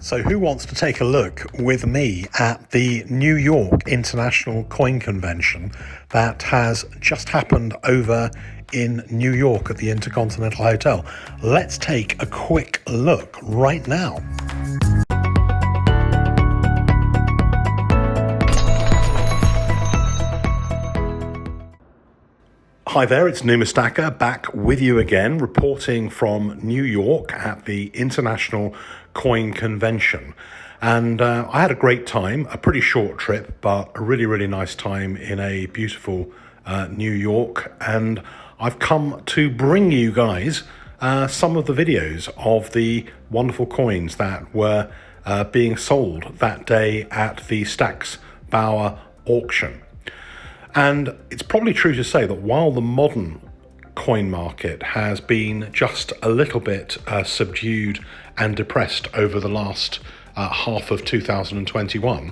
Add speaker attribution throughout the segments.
Speaker 1: So who wants to take a look with me at the New York International Coin Convention that has just happened over in New York at the Intercontinental Hotel? Let's take a quick look right now. Hi there, it's Numistacker back with you again, reporting from New York at the International Coin Convention. And I had a great time, a pretty short trip, but a really, really nice time in a beautiful New York. And I've come to bring you guys some of the videos of the wonderful coins that were being sold that day at the Stack's Bauer auction. And it's probably true to say that while the modern coin market has been just a little bit subdued and depressed over the last half of 2021,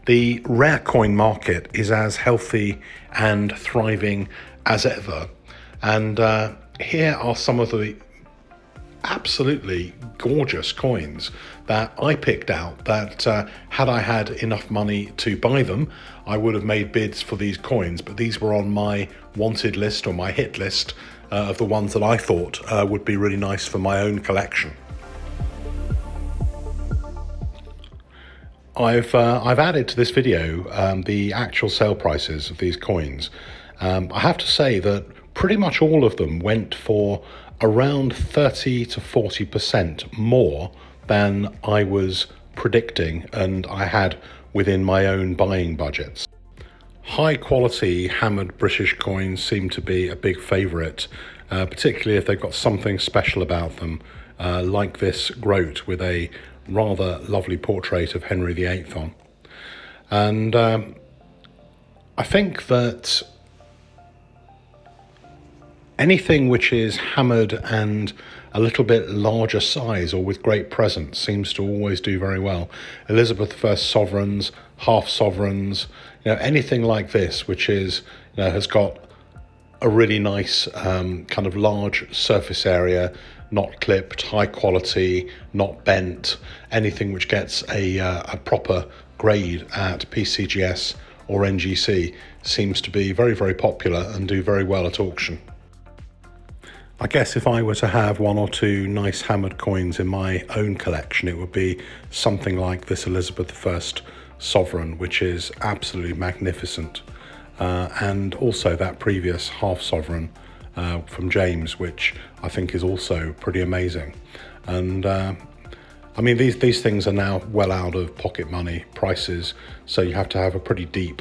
Speaker 1: the rare coin market is as healthy and thriving as ever. And here are some of the absolutely gorgeous coins that I picked out that had I had enough money to buy them, I would have made bids for these coins, but these were on my wanted list or my hit list of the ones that I thought would be really nice for my own collection. I've added to this video the actual sale prices of these coins. I have to say that pretty much all of them went for around 30 to 40% more than I was predicting and I had within my own buying budgets. High quality hammered British coins seem to be a big favourite, particularly if they've got something special about them, like this groat with a rather lovely portrait of Henry VIII on. And I think that anything which is hammered and a little bit larger size or with great presence seems to always do very well. Elizabeth I sovereigns, half sovereigns, anything like this, which is, has got a really nice kind of large surface area, not clipped, high quality, not bent, anything which gets a proper grade at PCGS or NGC seems to be very, very popular and do very well at auction. I guess if I were to have one or two nice hammered coins in my own collection, it would be something like this Elizabeth I sovereign, which is absolutely magnificent. And also that previous half sovereign from James, which I think is also pretty amazing. And I mean, these things are now well out of pocket money prices, so you have to have a pretty deep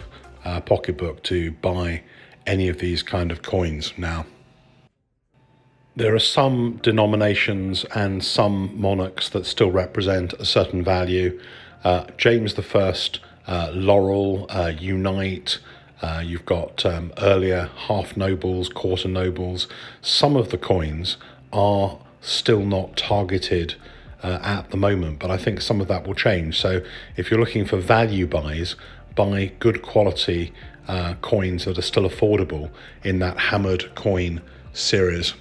Speaker 1: pocketbook to buy any of these kind of coins now. There are some denominations and some monarchs that still represent a certain value. James I, Laurel, Unite, you've got earlier half nobles, quarter nobles. Some of the coins are still not targeted at the moment, but I think some of that will change. So if you're looking for value buys, buy good quality coins that are still affordable in that hammered coin series.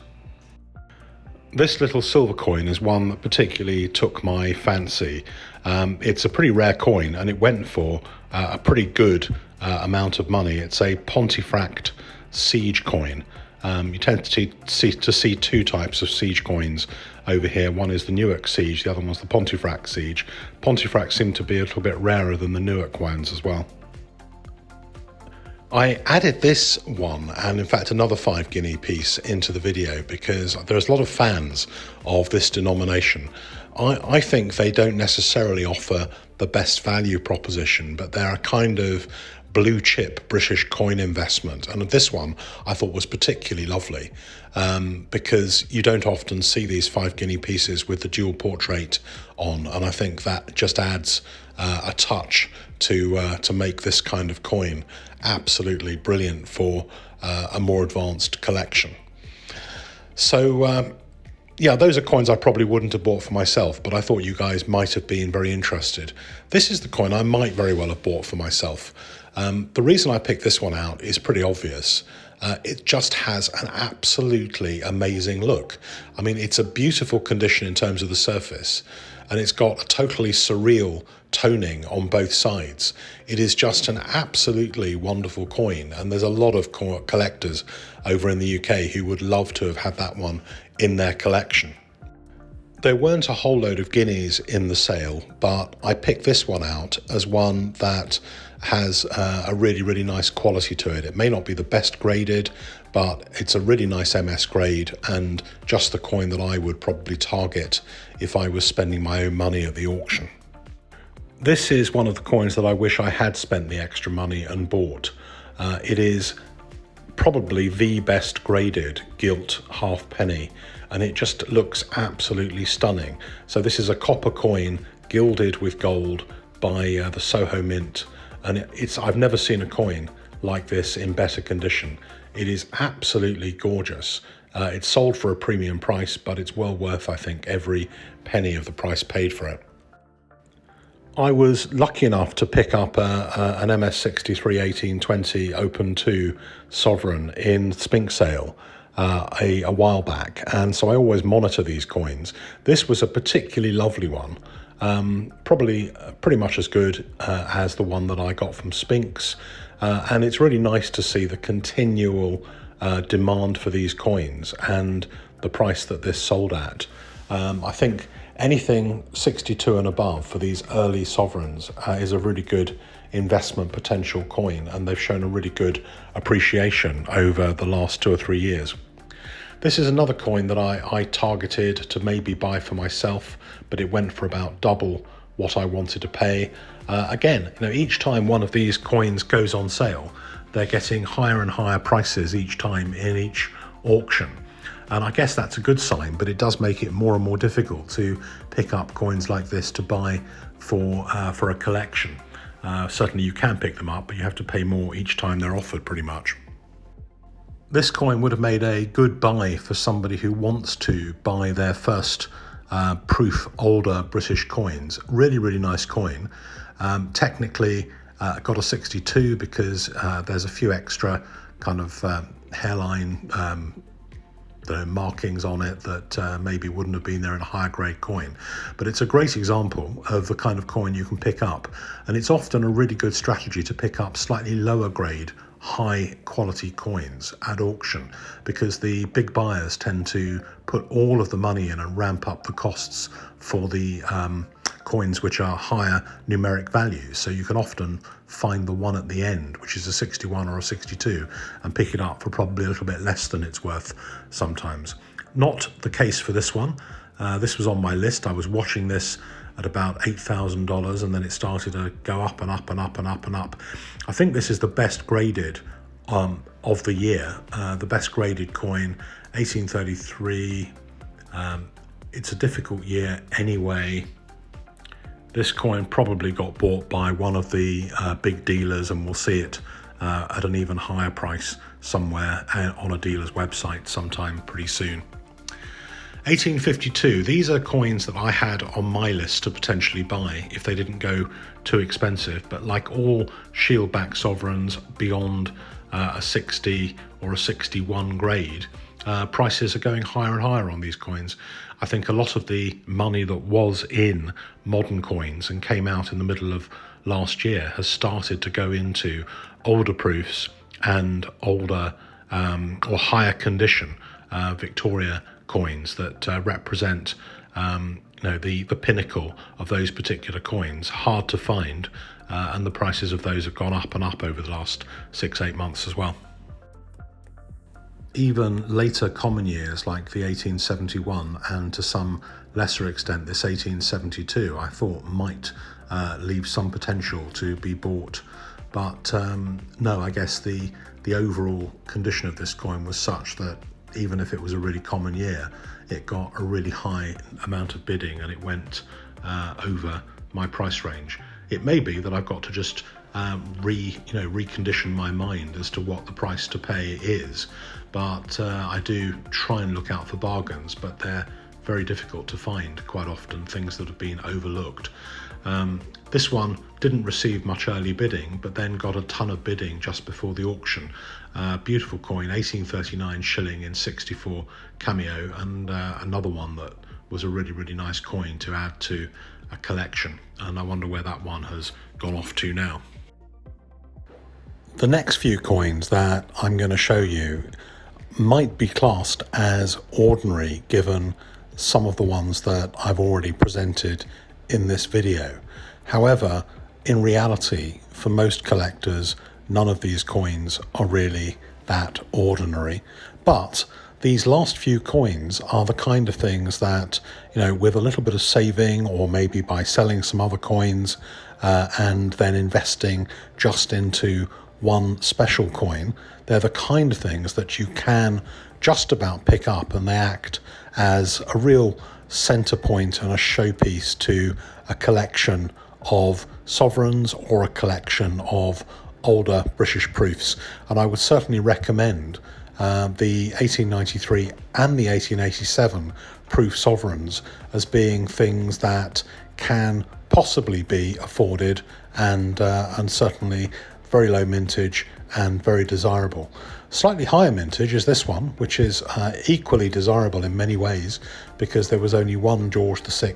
Speaker 1: This little silver coin is one that particularly took my fancy. It's a pretty rare coin and it went for a pretty good amount of money. It's a Pontefract siege coin. You tend to see two types of siege coins over here. One is the Newark siege, the other one's the Pontefract siege. Pontefract seem to be a little bit rarer than the Newark ones as well. I added this one and in fact another 5 guinea piece into the video because there's a lot of fans of this denomination. I think they don't necessarily offer the best value proposition, but they're a kind of blue chip British coin investment. And this one I thought was particularly lovely because you don't often see these 5 guinea pieces with the dual portrait on. And I think that just adds a touch to make this kind of coin absolutely brilliant for a more advanced collection. So yeah, those are coins I probably wouldn't have bought for myself, but I thought you guys might have been very interested. This is the coin I might very well have bought for myself. The reason I picked this one out is pretty obvious. It just has an absolutely amazing look. I mean, it's a beautiful condition in terms of the surface. and it's got a totally surreal toning on both sides. It is just an absolutely wonderful coin, and there's a lot of collectors over in the UK who would love to have had that one in their collection. There weren't a whole load of guineas in the sale, but I picked this one out as one that has a really, really nice quality to it. It may not be the best graded, but it's a really nice MS grade and just the coin that I would probably target if I was spending my own money at the auction. This is one of the coins that I wish I had spent the extra money and bought. It is probably the best graded gilt halfpenny, and it just looks absolutely stunning. So this is a copper coin gilded with gold by the Soho Mint, and I've never seen a coin like this in better condition. It is absolutely gorgeous. It's sold for a premium price, but it's well worth, I think, every penny of the price paid for it. I was lucky enough to pick up an MS63 1820 Open 2 Sovereign in Spink sale a while back, and so I always monitor these coins. This was a particularly lovely one, probably pretty much as good as the one that I got from Spinks, and it's really nice to see the continual demand for these coins and the price that this sold at. I think anything 62 and above for these early sovereigns is a really good investment potential coin, and they've shown a really good appreciation over the last 2 or 3 years. This is another coin that I targeted to maybe buy for myself, but it went for about double what I wanted to pay. Again, each time one of these coins goes on sale, they're getting higher and higher prices each time in each auction. And I guess that's a good sign, but it does make it more and more difficult to pick up coins like this to buy for a collection. Certainly you can pick them up, but you have to pay more each time they're offered pretty much. This coin would have made a good buy for somebody who wants to buy their first proof older British coins. Really, really nice coin. Technically got a 62 because there's a few extra kind of hairline markings on it that maybe wouldn't have been there in a higher grade coin. But it's a great example of the kind of coin you can pick up, and it's often a really good strategy to pick up slightly lower grade, high quality coins at auction, because the big buyers tend to put all of the money in and ramp up the costs for the coins which are higher numeric values. So you can often find the one at the end, which is a 61 or a 62, and pick it up for probably a little bit less than it's worth sometimes. Not the case for this one. This was on my list. I was watching this at about $8,000, and then it started to go up and up and up and up and up. I think this is the best graded of the year, the best graded coin, 1833. It's a difficult year anyway. This coin probably got bought by one of the big dealers, and we'll see it at an even higher price somewhere on a dealer's website sometime pretty soon. 1852, these are coins that I had on my list to potentially buy if they didn't go too expensive, but like all shield-back sovereigns beyond a 60 or a 61 grade, prices are going higher and higher on these coins. I think a lot of the money that was in modern coins and came out in the middle of last year has started to go into older proofs and older or higher condition Victoria coins that represent the pinnacle of those particular coins. Hard to find, and the prices of those have gone up and up over the last 6-8 months as well. Even later common years like the 1871 and to some lesser extent this 1872 I thought might leave some potential to be bought, but no, I guess the overall condition of this coin was such that even if it was a really common year, it got a really high amount of bidding and it went over my price range. It may be that I've got to just recondition my mind as to what the price to pay is, but I do try and look out for bargains, but they're very difficult to find quite often, things that have been overlooked. This one didn't receive much early bidding, but then got a ton of bidding just before the auction. Beautiful coin, 1839 shilling in 64 cameo, and another one that was a really, really nice coin to add to a collection, and I wonder where that one has gone off to now. The next few coins that I'm going to show you might be classed as ordinary given some of the ones that I've already presented in this video. However, in reality, for most collectors, none of these coins are really that ordinary. But these last few coins are the kind of things that, with a little bit of saving, or maybe by selling some other coins and then investing just into one special coin, they're the kind of things that you can just about pick up, and they act as a real center point and a showpiece to a collection of sovereigns or a collection of older British proofs. And I would certainly recommend the 1893 and the 1887 proof sovereigns as being things that can possibly be afforded and certainly very low mintage and very desirable. Slightly higher mintage is this one, which is equally desirable in many ways, because there was only one George VI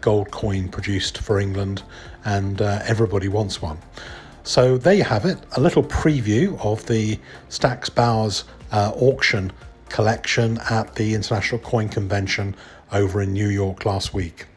Speaker 1: gold coin produced for England, and everybody wants one. So there you have it, a little preview of the Stack's Bowers auction collection at the International Coin Convention over in New York last week.